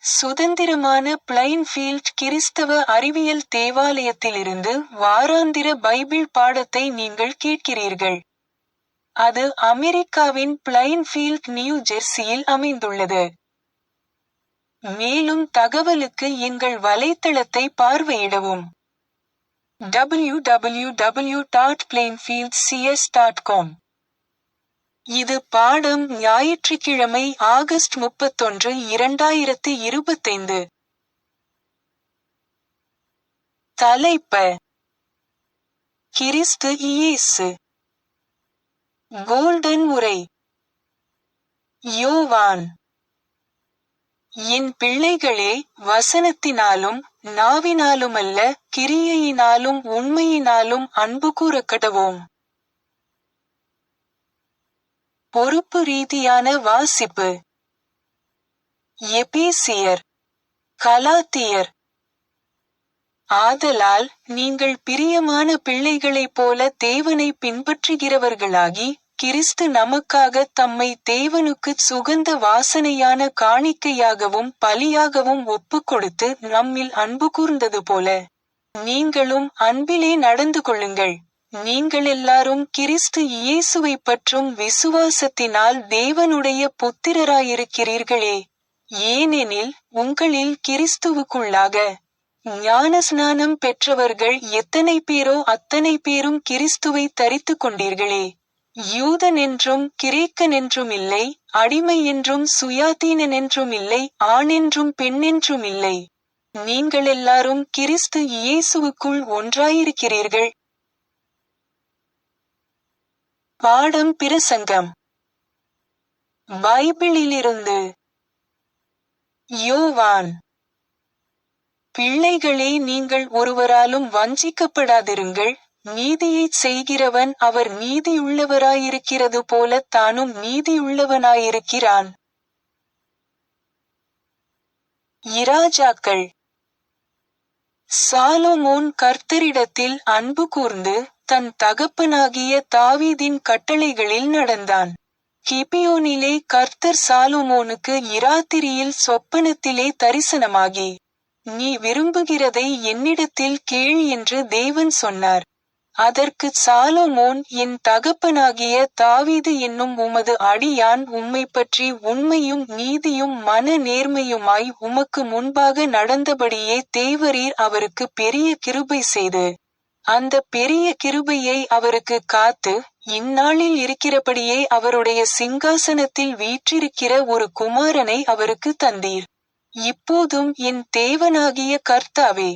சுதந்திரமான பிளைன்ஃபீல்ட் கிறிஸ்தவ அறிவியல் தேவாலயத்திலிருந்து வாராந்திர பைபிள் பாடத்தை நீங்கள் கேட்கிறீர்கள். அது அமெரிக்காவின் பிளைன்ஃபீல்ட், நியூ ஜெர்சியில் அமைந்துள்ளது. மேலும் தகவலுக்கு எங்கள் வலைத்தளத்தை பார்வையிடவும். www.plainfieldcs.com. இது பாடம் ஞாயிற்றுக்கிழமை ஆகஸ்ட் 31, 2025. தலைப்பு: கிறிஸ்து இயேசு. கோல்டன் உரை. யோவான்: என் பிள்ளைகளே, வசனத்தினாலும் நாவினாலுமல்ல, கிரியையினாலும் உண்மையினாலும் அன்பு கூரக்கடவோம். பொறுப்பு ரீதியான வாசிப்பு: எபேசியர், கலாத்தியர். ஆதலால் நீங்கள் பிரியமான பிள்ளைகளைப் போல தேவனை பின்பற்றுகிறவர்களாகி, கிறிஸ்து நமக்காக தம்மை தேவனுக்குச் சுகந்த வாசனையான காணிக்கையாகவும் பலியாகவும் ஒப்புக்கொடுத்து நம்மில் அன்பு கூர்ந்தது போல நீங்களும் அன்பிலே நடந்து கொள்ளுங்கள். நீங்களெல்லாரும் கிறிஸ்து இயேசுவைப் பற்றும் விசுவாசத்தினால் தேவனுடைய புத்திரராயிருக்கிறீர்களே. ஏனெனில் உங்களில் கிறிஸ்துவுக்குள்ளாக ஞானஸ்நானம் பெற்றவர்கள் எத்தனை பேரோ அத்தனை பேரும் கிறிஸ்துவை தரித்து கொண்டீர்களே. யூதனென்றும் கிரேக்கனென்றும் இல்லை, அடிமை என்றும் சுயாதீனனென்றும் இல்லை, ஆணென்றும் பெண்ணென்றும் இல்லை. நீங்களெல்லாரும் கிறிஸ்து இயேசுவுக்குள் ஒன்றாயிருக்கிறீர்கள். பாடம் பிரசங்கம். பைபிளிலிருந்து. யோவான்: பிள்ளைகளே, நீங்கள் ஒருவராலும் வஞ்சிக்கப்படாதிருங்கள். நீதியைச் செய்கிறவன் அவர் நீதியுள்ளவராயிருக்கிறது போல தானும் நீதியுள்ளவனாயிருக்கிறான். இராஜாக்கள். சாலொமோன் கர்த்தரிடத்தில் அன்பு கூர்ந்து தன் தகப்பனாகிய தாவீதின் கட்டளைகளில் நடந்தான். கிபியோனிலே கர்த்தர் சாலொமோனுக்கு இராத்திரியில் சொப்பனத்திலே தரிசனமாகி, நீ விரும்புகிறதை என்னிடத்தில் கேள் என்று தேவன் சொன்னார். அதற்குச் சாலொமோன், என் தகப்பனாகிய தாவீது என்னும் உமது அடியான் உம்மைப்பற்றி உண்மையும் நீதியும் மன நேர்மையுமாய் உமக்கு முன்பாக நடந்தபடியே தேவரீர் அவருக்கு பெரிய கிருபை செய்து, அந்த பெரிய கிருபையை அவருக்கு காத்து, இந்நாளில் இருக்கிறபடியே அவருடைய சிங்காசனத்தில் வீற்றிருக்கிற ஒரு குமாரனை அவருக்கு தந்தீர். இப்போதும் என் தேவனாகிய கர்த்தாவே,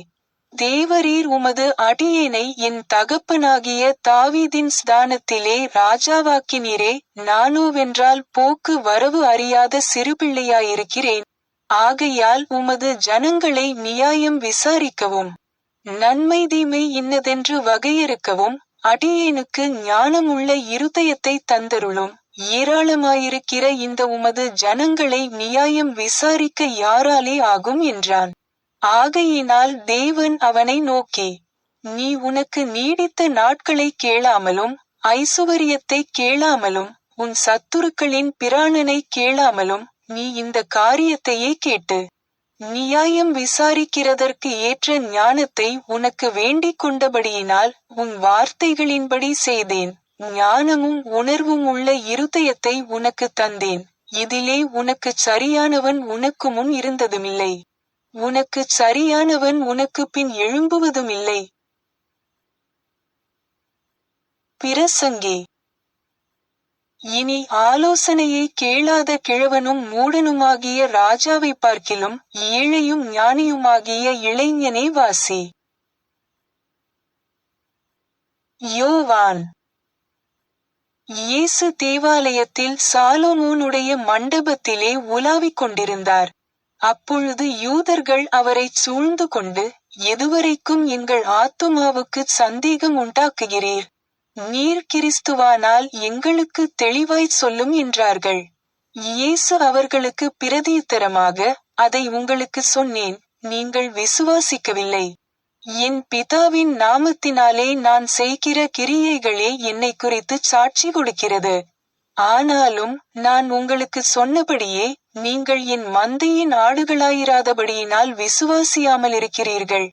தேவரீர் உமது அடியேனை என் தகப்பனாகிய தாவீதின் ஸ்தானத்திலே ராஜாவாக்கினீரே. நானோவென்றால் போக்கு வரவு அறியாத சிறுபிள்ளையாயிருக்கிறேன். ஆகையால் உமது ஜனங்களை நியாயம் விசாரிக்கவும், நன்மை தீமை இன்னதென்று வகையறுக்கவும் அடியேனுக்கு ஞானமுள்ள இருதயத்தை தந்தருளும். ஏராளமாயிருக்கிற இந்த உமது ஜனங்களை நியாயம் விசாரிக்க யாராலே ஆகும் என்றான். ஆகையினால் தேவன் அவனை நோக்கி, நீ உனக்கு நீடித்த நாட்களை கேளாமலும் ஐசுவரியத்தை கேளாமலும் உன் சத்துருக்களின் பிராணனை கேளாமலும் நீ இந்த காரியத்தையே கேட்டு நியாயம் விசாரிக்கிறதற்கு ஏற்ற ஞானத்தை உனக்கு வேண்டிக் கொண்டபடியினால் உன் வார்த்தைகளின்படி செய்தேன். ஞானமும் உணர்வும் உள்ள இருதயத்தை உனக்கு தந்தேன். இதிலே உனக்குச் சரியானவன் உனக்கு முன் இருந்ததுமில்லை, உனக்குச் சரியானவன் உனக்கு பின் எழும்புவதுமில்லை. பிரசங்கி. இனி ஆலோசனையை கேளாத கிழவனும் மூடனுமாகிய ராஜாவை பார்க்கிலும் ஏழையும் ஞானியுமாகிய இளைஞனே வாசி. யோவான்: இயேசு தேவாலயத்தில் சாலொமோனுடைய மண்டபத்திலே உலாவிக் கொண்டிருந்தார். அப்பொழுது யூதர்கள் அவரைச் சூழ்ந்து கொண்டு, எதுவரைக்கும் எங்கள் ஆத்துமாவுக்குச் சந்தேகம் உண்டாக்குகிறீர்? நீர் கிறிஸ்துவானால் எங்களுக்கு தெளிவாய்ச் சொல்லும் என்றார்கள். இயேசு அவர்களுக்கு பிரதியுத்தரமாக, அதை உங்களுக்கு சொன்னேன், நீங்கள் விசுவாசிக்கவில்லை. என் பிதாவின் நாமத்தினாலே நான் செய்கிற கிரியைகளே என்னை குறித்துச் சாட்சி கொடுக்கிறது. ஆனாலும் நான் உங்களுக்கு சொன்னபடியே நீங்கள் என் மந்தையின் ஆடுகளாயிராதபடியினால் விசுவாசியாமல் இருக்கிறீர்கள்.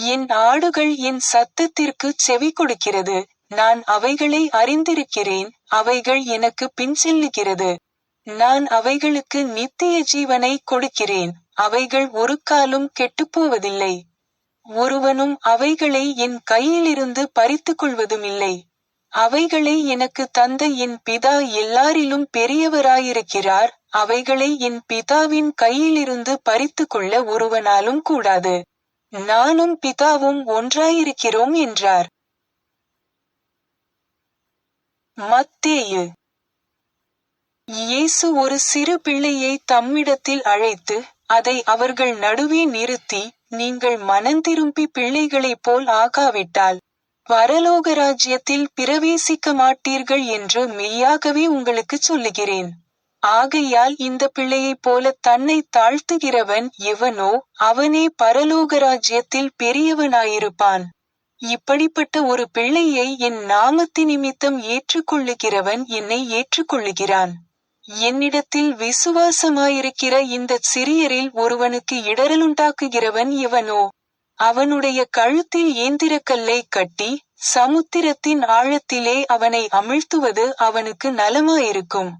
என் ஆடுகள் என் சத்தத்திற்குச் செவி கொடுக்கிறது. நான் அவைகளை அறிந்திருக்கிறேன், அவைகள் எனக்கு பின்செல்லுகிறது. நான் அவைகளுக்கு நித்திய ஜீவனை கொடுக்கிறேன், அவைகள் ஒருக்காலும் கெட்டுப்போவதில்லை. ஒருவனும் அவைகளை என் கையிலிருந்து பறித்துக் கொள்வதுமில்லை. அவைகளை எனக்கு தந்த என் பிதா எல்லாரிலும் பெரியவராயிருக்கிறார், அவைகளை என் பிதாவின் கையிலிருந்து பறித்துக் கொள்ள ஒருவனாலும் கூடாது. நானும் பிதாவும் ஒன்றாயிருக்கிறோம் என்றார். மத்தேயு. இயேசு ஒரு சிறு பிள்ளையை தம்மிடத்தில் அழைத்து, அதை அவர்கள் நடுவே நிறுத்தி, நீங்கள் மனந்திரும்பி பிள்ளைகளைப் போல் ஆகாவிட்டால் பரலோக ராஜ்யத்தில் பிரவேசிக்க மாட்டீர்கள் என்று மெய்யாகவே உங்களுக்குச் சொல்லுகிறேன். ஆகையால் இந்த பிள்ளையைப் போல தன்னை தாழ்த்துகிறவன் எவனோ அவனே பரலோக ராஜ்யத்தில் பெரியவனாயிருப்பான். இப்படிப்பட்ட ஒரு பிள்ளையை என் நாமத்தினிமித்தம் ஏற்றுக்கொள்ளுகிறவன் என்னை ஏற்றுக்கொள்ளுகிறான். என்னிடத்தில் விசுவாசமாயிருக்கிற இந்தச் சிறியரில் ஒருவனுக்கு இடறலுண்டாக்குகிறவன் எவனோ அவனுடைய கழுத்தில் ஏந்திரக்கல்லை கட்டி சமுத்திரத்தின் ஆழத்திலே அவனை அமிழ்த்துவது அவனுக்கு நலமாயிருக்கும்.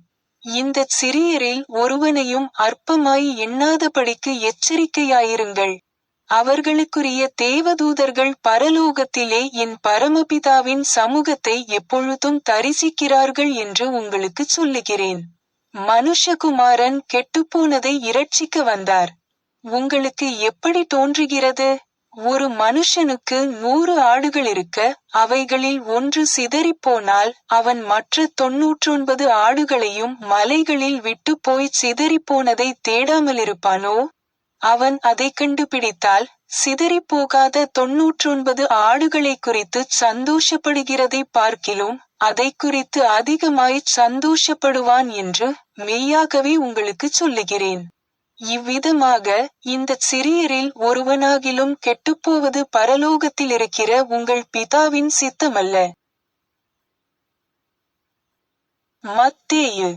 இந்தச் சிறியரில் ஒருவனையும் அற்பமாய் எண்ணாதபடிக்கு எச்சரிக்கையாயிருங்கள். அவர்களுக்குரிய தேவதூதர்கள் பரலோகத்திலே என் பரமபிதாவின் சமூகத்தை எப்பொழுதும் தரிசிக்கிறார்கள் என்று உங்களுக்குச் சொல்லுகிறேன். மனுஷகுமாரன் கெட்டுப்போனதை இரட்சிக்க வந்தார். உங்களுக்கு எப்படி தோன்றுகிறது? ஒரு மனுஷனுக்கு 100 ஆடுகள் இருக்க, அவைகளில் ஒன்று சிதறிப்போனால் அவன் மற்ற 99 ஆடுகளையும் மலைகளில் விட்டு போய் சிதறிப்போனதை தேடாமலிருப்பானோ? அவன் அதை கண்டுபிடித்தால் சிதறிப்போகாத 99 ஆடுகளை குறித்து சந்தோஷப்படுகிறதை பார்க்கிலும் அதை குறித்து அதிகமாய்ச் சந்தோஷப்படுவான் என்று மெய்யாகவே உங்களுக்குச் சொல்லுகிறேன். இவ்விதமாக இந்தச் சிறியரில் ஒருவனாகிலும் கெட்டுப்போவது பரலோகத்திலிருக்கிற உங்கள் பிதாவின் சித்தமல்ல. மத்தேயு.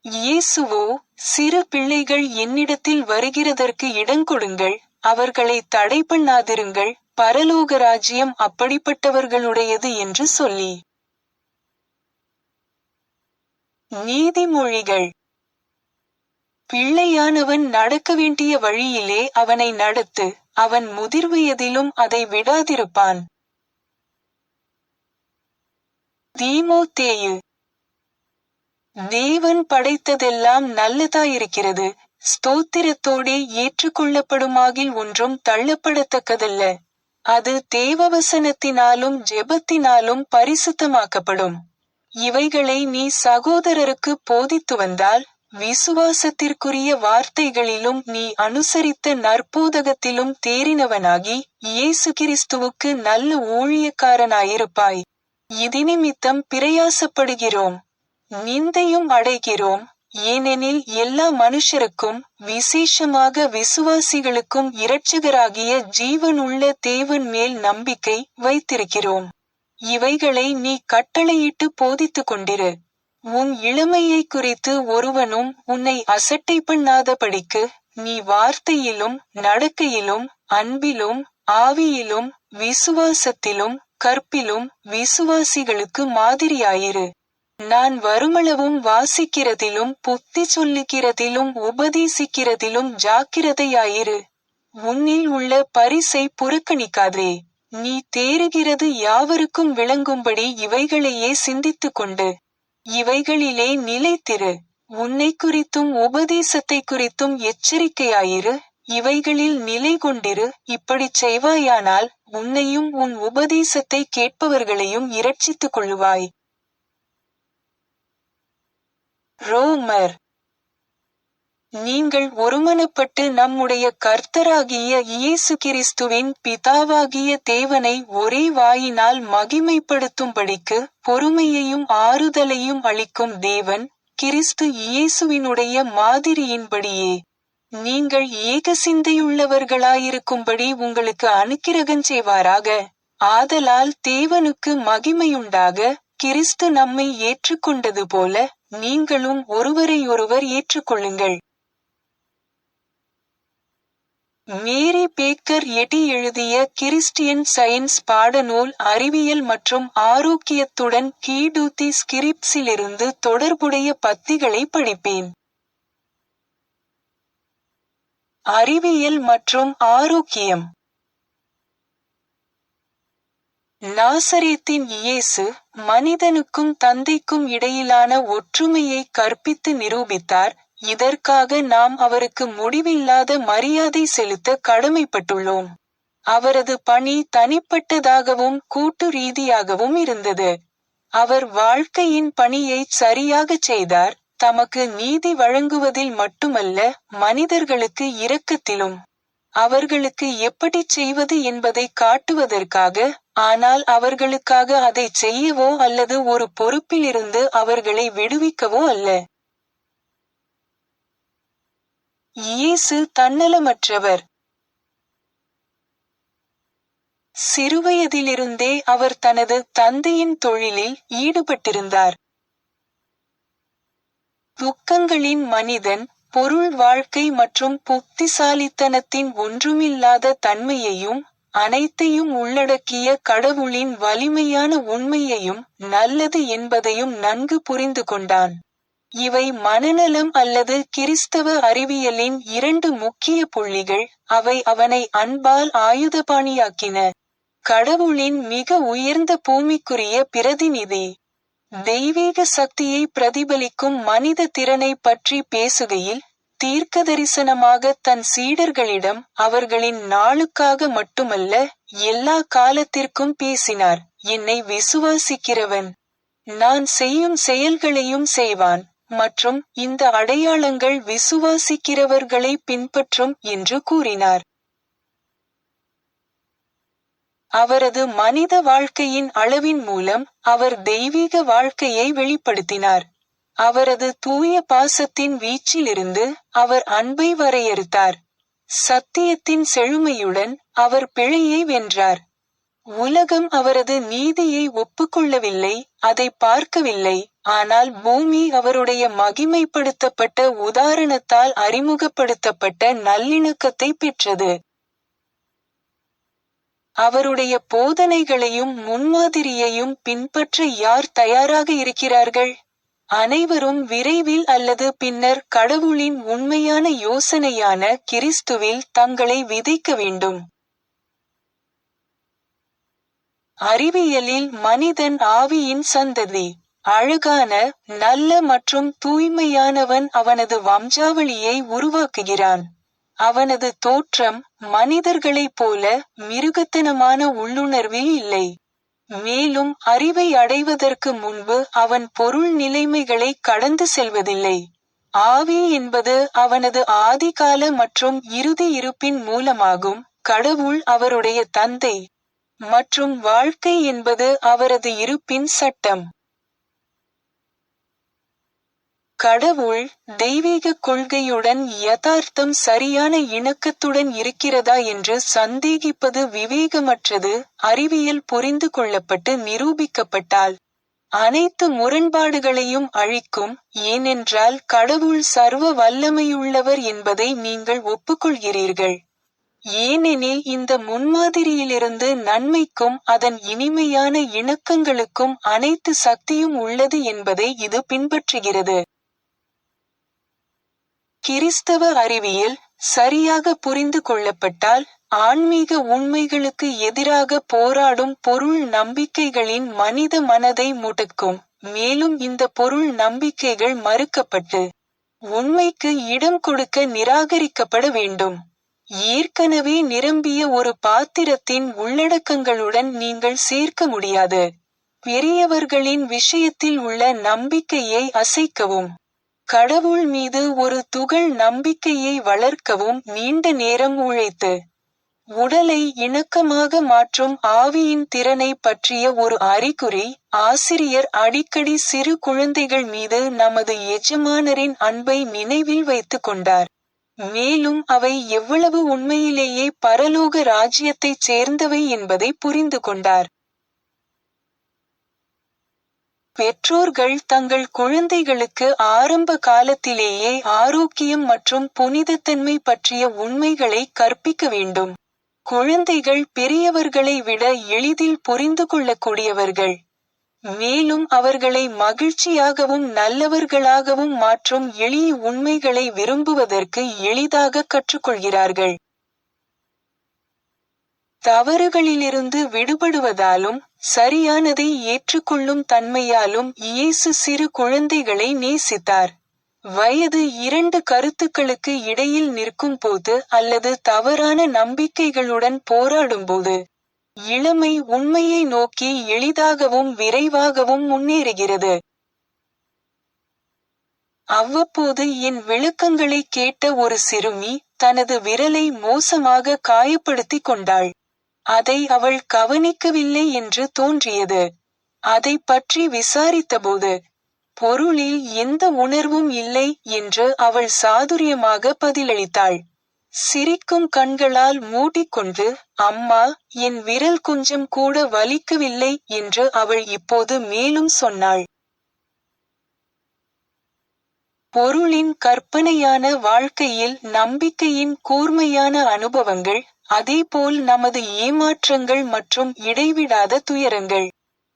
இயேசுவோ, சிறு பிள்ளைகள் என்னிடத்தில் வருகிறதற்கு இடங்கொடுங்கள், அவர்களை தடை பண்ணாதிருங்கள், பரலோக ராஜ்யம் அப்படிப்பட்டவர்களுடையது என்று சொல்லி. நீதிமொழிகள். பிள்ளையானவன் நடக்க வேண்டிய வழியிலே அவனை நடத்து, அவன் முதிர்வயதிலும் அதை விடாதிருப்பான். தீமோத்தேயு. தேவன் படைத்ததெல்லாம் நல்லதாயிருக்கிறது, ஸ்தோத்திரத்தோடே ஏற்றுக்கொள்ளப்படுமாகில் ஒன்றும் தள்ளப்படத்தக்கதல்ல. அது தேவவசனத்தினாலும் ஜெபத்தினாலும் பரிசுத்தமாக்கப்படும். இவைகளை நீ சகோதரருக்கு போதித்து வந்தால், விசுவாசத்திற்குரிய வார்த்தைகளிலும் நீ அனுசரித்த நற்போதகத்திலும் தேறினவனாகி இயேசு கிறிஸ்துவுக்கு நல்ல ஊழியக்காரனாயிருப்பாய். இதினிமித்தம் பிரயாசப்படுகிறோம், நிந்தையும் அடைகிறோம். ஏனெனில் எல்லா மனுஷருக்கும், விசேஷமாக விசுவாசிகளுக்கும் இரட்சகராகிய ஜீவனுள்ள தேவன் மேல் நம்பிக்கை வைத்திருக்கிறோம். இவைகளை நீ கட்டளையிட்டு போதித்துக் கொண்டிரு. உன் இளமையை குறித்து ஒருவனும் உன்னை அசட்டை பண்ணாதபடிக்கு நீ வார்த்தையிலும் நடக்கையிலும் அன்பிலும் ஆவியிலும் விசுவாசத்திலும் கற்பிலும் விசுவாசிகளுக்கு மாதிரியாயிரு. நான் வருமளவும் வாசிக்கிறதிலும் புத்தி சொல்லுகிறதிலும் உபதேசிக்கிறதிலும் ஜாக்கிரதையாயிரு. உன்னில் உள்ள பரிசை புறக்கணிக்காதே. நீ தேறுகிறது யாவருக்கும் விளங்கும்படி இவைகளையே சிந்தித்துக் கொண்டு இவைகளிலே நிலைத்திரு. உன்னை குறித்தும் உபதேசத்தை குறித்தும் எச்சரிக்கையாயிரு. இவைகளில் நிலை கொண்டிரு. இப்படிச் செய்வாயானால் உன்னையும் உன் உபதேசத்தை கேட்பவர்களையும் இரட்சித்துக் கொள்ளுவாய். ரோமர். நீங்கள் ஒருமனப்பட்டு நம்முடைய கர்த்தராகிய இயேசு கிறிஸ்துவின் பிதாவாகிய தேவனை ஒரே வாயினால் மகிமைப்படுத்தும்படிக்கு பொறுமையையும் ஆறுதலையும் அளிக்கும் தேவன், கிறிஸ்து இயேசுவினுடைய மாதிரியின்படியே நீங்கள் ஏக சிந்தையுள்ளவர்களாயிருக்கும்படி உங்களுக்கு அனுக்கிரகஞ்செய்வாராக. ஆதலால் தேவனுக்கு மகிமையுண்டாக, கிறிஸ்து நம்மை ஏற்றுக்கொண்டது போல நீங்களும் ஒருவரையொருவர் ஏற்றுக்கொள்ளுங்கள். மேரி பேக்கர் எட்டி எழுதிய கிறிஸ்டியன் சயின்ஸ் பாடநூல் அறிவியல் மற்றும் ஆரோக்கியத்துடன் கீடூத்தி ஸ்கிரிப்ஸிலிருந்து தொடர்புடைய பத்திகளை படிப்பேன். அறிவியல் மற்றும் ஆரோக்கியம். நாசரேத்தின் இயேசு மனிதனுக்கும் தந்தைக்கும் இடையிலான ஒற்றுமையை கற்பித்து நிரூபித்தார். இதற்காக நாம் அவருக்கு முடிவில்லாத மரியாதை செலுத்த கடமைப்பட்டுள்ளோம். அவரது பணி தனிப்பட்டதாகவும் கூட்டு ரீதியாகவும் இருந்தது. அவர் வாழ்க்கையின் பணியைச் சரியாகச் செய்தார், தமக்கு நீதி வழங்குவதில் மட்டுமல்ல, மனிதர்களுக்கு இரக்கத்திலும். அவர்களுக்கு எப்படிச் செய்வது என்பதைக் காட்டுவதற்காக, ஆனால் அவர்களுக்காக அதைச் செய்யவோ அல்லது ஒரு பொறுப்பிலிருந்து அவர்களை விடுவிக்கவோ அல்ல. இயேசு தன்னலமற்றவர். சிறுவயதிலிருந்தே அவர் தனது தந்தையின் தொழிலில் ஈடுபட்டிருந்தார். துக்கங்களின் மனிதன், பொருள் வாழ்க்கை மற்றும் புத்திசாலித்தனத்தின் ஒன்றுமில்லாத தன்மையையும், அனைத்தையும் உள்ளடக்கிய கடவுளின் வலிமையான உண்மையையும் நல்லது என்பதையும் நன்கு புரிந்து கொண்டான். இவை மனநலம் அல்லது கிறிஸ்தவ அறிவியலின் இரண்டு முக்கிய புள்ளிகள். அவை அவனை அன்பால் ஆயுதபாணியாக்கின. கடவுளின் மிக உயர்ந்த பூமிக்குரிய பிரதிநிதி. தெய்வீக சக்தியை பிரதிபலிக்கும் மனித திறனை பற்றி பேசுகையில், தீர்க்கதரிசனமாக தன் சீடர்களிடம் அவர்களின் நாளுக்காக மட்டுமல்ல, எல்லா காலத்திற்கும் பேசினார். என்னை விசுவாசிக்கிறவன் நான் செய்யும் செயல்களையும் செய்வான், மற்றும் இந்த அடையாளங்கள் விசுவாசிக்கிறவர்களை பின்பற்றும் என்று கூறினார். அவரது மனித வாழ்க்கையின் அளவின் மூலம் அவர் தெய்வீக வாழ்க்கையை வெளிப்படுத்தினார். அவரது தூய பாசத்தின் வீச்சிலிருந்து அவர் அன்பை வரையறுத்தார். சத்தியத்தின் செழுமையுடன் அவர் பிழையை வென்றார். உலகம் அவரது நீதியை ஒப்புக்கொள்ளவில்லை, அதை பார்க்கவில்லை, ஆனால் பூமி அவருடைய மகிமைப்படுத்தப்பட்ட உதாரணத்தால் அறிமுகப்படுத்தப்பட்ட நல்லிணக்கத்தை பெற்றது. அவருடைய போதனைகளையும் முன்மாதிரியையும் பின்பற்ற யார் தயாராக இருக்கிறார்கள்? அனைவரும் விரைவில் அல்லது பின்னர் கடவுளின் உண்மையான யோசனையான கிறிஸ்துவில் தங்களை விதைக்க வேண்டும். அறிவியலில் மனிதன் ஆவியின் சந்ததி. அழகான, நல்ல மற்றும் தூய்மையானவன் அவனது வம்சாவளியை உருவாக்குகிறான். அவனது தோற்றம் மனிதர்களைப் போல மிருகத்தனமான உள்ளுணர்வில் இல்லை. மேலும் அறிவை அடைவதற்கு முன்பு அவன் பொருள் நிலைமைகளை கடந்து செல்வதில்லை. ஆவி என்பது அவனது ஆதிகால மற்றும் இறுதி இருப்பின் மூலமாகும். கடவுள் அவருடைய தந்தை, மற்றும் வாழ்க்கை என்பது அவரது இருப்பின் சட்டம். கடவுள் தெய்வீக கொள்கையுடன் யதார்த்தம் சரியான இணக்கத்துடன் இருக்கிறதா என்று சந்தேகிப்பது விவேகமற்றது. அறிவியல் புரிந்து கொள்ளப்பட்டு நிரூபிக்கப்பட்டால் அனைத்து முரண்பாடுகளையும் அழிக்கும், ஏனென்றால் கடவுள் சர்வ வல்லமையுள்ளவர் என்பதை நீங்கள் ஒப்புக்கொள்கிறீர்கள். ஏனெனில் இந்த முன்மாதிரியிலிருந்து நன்மைக்கும் அதன் இனிமையான இணக்கங்களுக்கும் அனைத்து சக்தியும் உள்ளது என்பதை இது பின்பற்றுகிறது. கிறிஸ்தவ அறிவியல் சரியாக புரிந்து கொள்ளப்பட்டால், ஆன்மீக உண்மைகளுக்கு எதிராக போராடும் பொருள் நம்பிக்கைகளின் மனித மனதை முடக்கும். மேலும் இந்த பொருள் நம்பிக்கைகள் மறுக்கப்பட்டு உண்மைக்கு இடம் கொடுக்க நிராகரிக்கப்பட வேண்டும். ஏற்கனவே நிரம்பிய ஒரு பாத்திரத்தின் உள்ளடக்கங்களுடன் நீங்கள் சேர்க்க முடியாது. பெரியவர்களின் விஷயத்தில் உள்ள நம்பிக்கையை அசைக்கவும், கடவுள் மீது ஒரு துகள் நம்பிக்கையை வளர்க்கவும் நீண்ட நேரம் உழைத்து, உடலை இணக்கமாக மாற்றும் ஆவியின் திறனை பற்றிய ஒரு அறிகுறி. ஆசிரியர் அடிக்கடி சிறு குழந்தைகள் மீது நமது எஜமானரின் அன்பை நினைவில் வைத்துக் கொண்டார், மேலும் அவை எவ்வளவு உண்மையிலேயே பரலோக ராஜ்யத்தைச் சேர்ந்தவை என்பதை புரிந்து கொண்டார். பெற்றோர்கள் தங்கள் குழந்தைகளுக்கு ஆரம்ப காலத்திலேயே ஆரோக்கியம் மற்றும் புனிதத்தன்மை பற்றிய உண்மைகளை கற்பிக்க வேண்டும். குழந்தைகள் பெரியவர்களை விட எளிதில் புரிந்து கொள்ளக்கூடியவர்கள். மேலும் அவர்களை மகிழ்ச்சியாகவும் நல்லவர்களாகவும் மாற்றும் எளிய உண்மைகளை விரும்புவதற்கு எளிதாக கற்றுக்கொள்கிறார்கள். தவறுகளிலிருந்து விடுபடுவதாலும் சரியானதை ஏற்றுக்கொள்ளும் தன்மையாலும் இயேசு சிறு குழந்தைகளை நேசித்தார். வயது 2 கருத்துக்களுக்கு இடையில் நிற்கும் போது அல்லது தவறான நம்பிக்கைகளுடன் போராடும்போது, இளமை உண்மையை நோக்கி எளிதாகவும் விரைவாகவும் முன்னேறுகிறது. அவ்வப்போது என் விளக்கங்களை கேட்ட ஒரு சிறுமி தனது விரலை மோசமாக காயப்படுத்திக் கொண்டாள். அதை அவள் கவனிக்கவில்லை என்று தோன்றியது. அதைப் பற்றி விசாரித்தபோது, பொருளில் எந்த உணர்வும் இல்லை என்று அவள் சாதுரியமாக பதிலளித்தாள். சிரிக்கும் கண்களால் மூடிக்கொண்டு, அம்மா, என் விரல் கொஞ்சம் கூட வலிக்கவில்லை என்று அவள் இப்போது மேலும் சொன்னாள். பொருளின் கற்பனையான வாழ்க்கையில் நம்பிக்கையின் கூர்மையான அனுபவங்கள், அதேபோல் நமது ஏமாற்றங்கள் மற்றும் இடைவிடாத துயரங்கள்.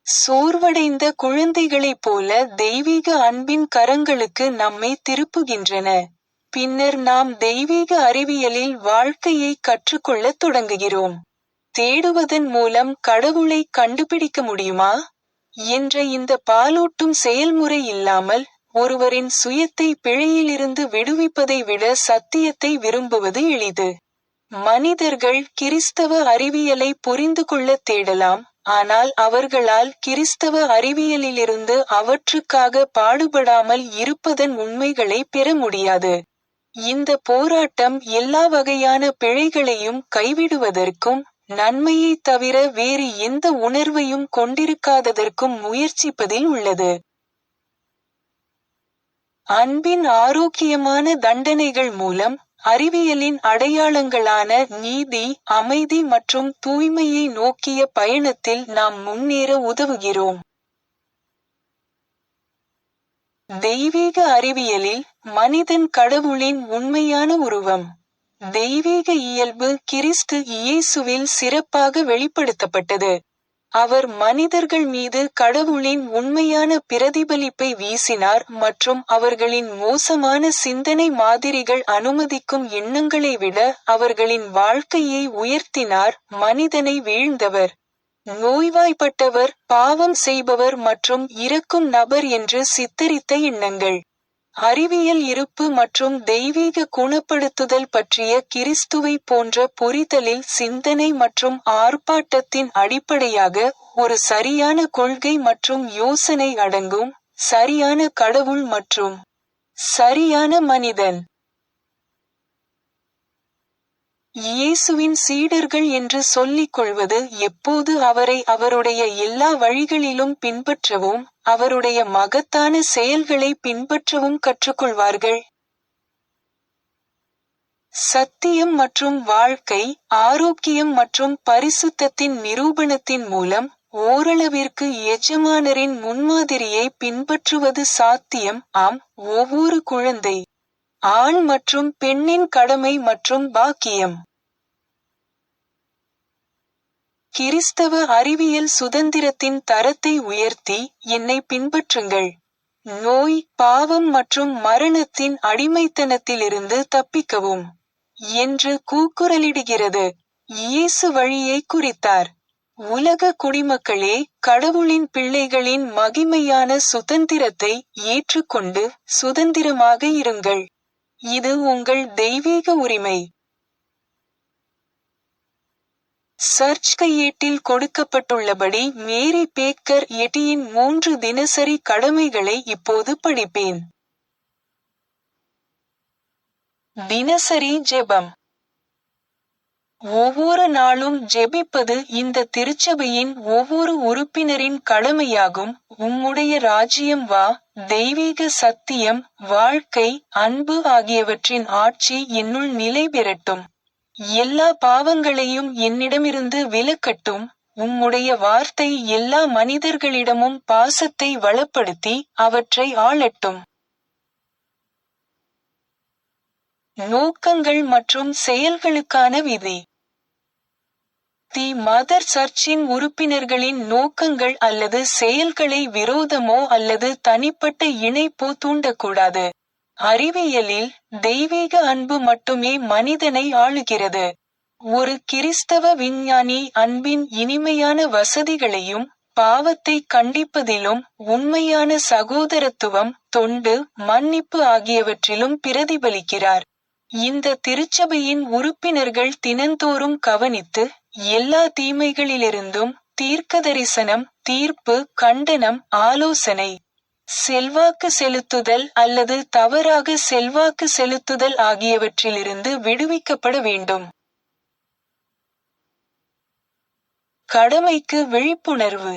சோர்வடைந்த குழந்தைகளைப் போல தெய்வீக அன்பின் கரங்களுக்கு நம்மை திருப்புகின்றன. பின்னர் நாம் தெய்வீக அறிவியலில் வாழ்க்கையை கற்றுக்கொள்ளத் தொடங்குகிறோம். தேடுவதன் மூலம் கடவுளை கண்டுபிடிக்க முடியுமா என்ற இந்த பாலூட்டும் செயல்முறை இல்லாமல் ஒருவரின் சுயத்தை பிழையிலிருந்து விடுவிப்பதை விட சத்தியத்தை விரும்புவது எளிது. மனிதர்கள் கிறிஸ்தவ அறிவியலை புரிந்து கொள்ளத் தேடலாம், ஆனால் அவர்களால் கிறிஸ்தவ அறிவியலிலிருந்து அவற்றுக்காக பாடுபடாமல் இருப்பதன் உண்மைகளை பெற முடியாது. இந்த போராட்டம் எல்லா வகையான பிழைகளையும் கைவிடுவதற்கும், நன்மையைத் தவிர வேறு எந்த உணர்வையும் கொண்டிருக்காததற்கும் முயற்சிப்பதில் உள்ளது. அன்பின் ஆரோக்கியமான தண்டனைகள் மூலம் அறிவியலின் அடையாளங்களான நீதி, அமைதி மற்றும் தூய்மையை நோக்கிய பயணத்தில் நாம் முன்னேற உதவுகிறோம். தெய்வீக அறிவியலில் மனிதன் கடவுளின் உண்மையான உருவம். தெய்வீக இயல்பு கிறிஸ்து இயேசுவில் சிறப்பாக வெளிப்படுத்தப்பட்டது. அவர் மனிதர்கள் மீது கடவுளின் உண்மையான பிரதிபலிப்பை வீசினார் மற்றும் அவர்களின் மோசமான சிந்தனை மாதிரிகள் அனுமதிக்கும் எண்ணங்களை விட அவர்களின் வாழ்க்கையை உயர்த்தினார். மனிதனை வீழ்ந்தவர், நோய்வாய்ப்பட்டவர், பாவம் செய்பவர் மற்றும் இறக்கும் நபர் என்று சித்தரித்த எண்ணங்கள். அறிவியல் இருப்பு மற்றும் தெய்வீக குணப்படுத்துதல் பற்றிய கிறிஸ்துவை போன்ற புரிதலில் சிந்தனை மற்றும் ஆர்ப்பாட்டத்தின் அடிப்படையாக ஒரு சரியான கொள்கை மற்றும் யோசனை அடங்கும். சரியான கடவுள் மற்றும் சரியான மனிதன். இயேசுவின் சீடர்கள் என்று சொல்லிக் கொள்வது எப்போது அவரை அவருடைய எல்லா வழிகளிலும் பின்பற்றவும், அவருடைய மகத்தான செயல்களை பின்பற்றவும் கற்றுக்கொள்வார்கள். சத்தியம் மற்றும் வாழ்க்கை, ஆரோக்கியம் மற்றும் பரிசுத்தத்தின் நிரூபணத்தின் மூலம் ஓரளவிற்கு எஜமானரின் முன்மாதிரியை பின்பற்றுவது சாத்தியம். ஆம், ஒவ்வொரு குழந்தை, ஆண் மற்றும் பெண்ணின் கடமை மற்றும் பாக்கியம். கிறிஸ்தவ அறிவியல் சுதந்திரத்தின் தரத்தை உயர்த்தி, என்னை பின்பற்றுங்கள், நோய், பாவம் மற்றும் மரணத்தின் அடிமைத்தனத்திலிருந்து தப்பிக்கவும் என்று கூக்குரலிடுகிறது. இயேசு வழியை குறித்தார். உலக குடிமக்களே, கடவுளின் பிள்ளைகளின் மகிமையான சுதந்திரத்தை ஏற்றுக்கொண்டு சுதந்திரமாக இருங்கள். இது உங்கள் தெய்வீக உரிமை. சர்ச் கையேட்டில் கொடுக்கப்பட்டுள்ளபடி மேரி பேக்கர் எட்டியின் 3 தினசரி கடமைகளை இப்போது படிப்பேன். தினசரி ஜெபம். ஒவ்வொரு நாளும் ஜெபிப்பது இந்த திருச்சபையின் ஒவ்வொரு உறுப்பினரின் கடமையாகும். உம்முடைய ராஜ்யம் வா, தெய்வீக சத்தியம், வாழ்க்கை, அன்பு ஆகியவற்றின் ஆட்சி என்னுள் நிலை பெறட்டும். எல்லா பாவங்களையும் என்னிடமிருந்து விலக்கட்டும். உம்முடைய வார்த்தை எல்லா மனிதர்களிடமும் பாசத்தை வளப்படுத்தி அவற்றை ஆளட்டும். நோக்கங்கள் மற்றும் செயல்களுக்கான விதி. தி மதர் சர்ச்சின் உறுப்பினர்களின் நோக்கங்கள் அல்லது செயல்களை விரோதமோ அல்லது தனிப்பட்ட இணைப்போ தூண்டக்கூடாது. அறிவியலில் தெய்வீக அன்பு மட்டுமே மனிதனை ஆளுகிறது. ஒரு கிறிஸ்தவ விஞ்ஞானி அன்பின் இனிமையான வசதிகளையும் பாவத்தை கண்டிப்பதிலும் உண்மையான சகோதரத்துவம், தொண்டு, மன்னிப்பு ஆகியவற்றிலும் பிரதிபலிக்கிறார். இந்த திருச்சபையின் உறுப்பினர்கள் தினந்தோறும் கவனித்து எல்லா தீமைகளிலிருந்தும் தீர்க்கதரிசனம், தீர்ப்பு, கண்டனம், ஆலோசனை, செல்வாக்கு செலுத்துதல் அல்லது தவறாக செல்வாக்கு செலுத்துதல் ஆகியவற்றிலிருந்து விடுவிக்கப்பட வேண்டும். கடமைக்கு விழிப்புணர்வு.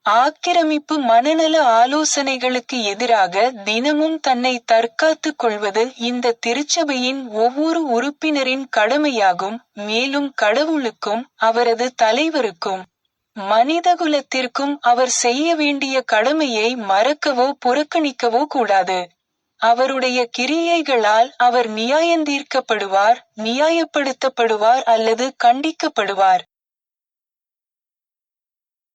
ஆக்கிரமிப்பு மனநல ஆலோசனைகளுக்கு எதிராக தினமும் தன்னை தற்காத்துக் கொள்வது இந்த திருச்சபையின் ஒவ்வொரு உறுப்பினரின் கடமையாகும். மேலும் கடவுளுக்கும் அவரது தலைவருக்கும் மனிதகுலத்திற்கும் அவர் செய்ய வேண்டிய கடமையை மறக்கவோ புறக்கணிக்கவோ கூடாது. அவருடைய கிரியைகளால் அவர் நியாயந்தீர்க்கப்படுவார், நியாயப்படுத்தப்படுவார் அல்லது கண்டிக்கப்படுவார்.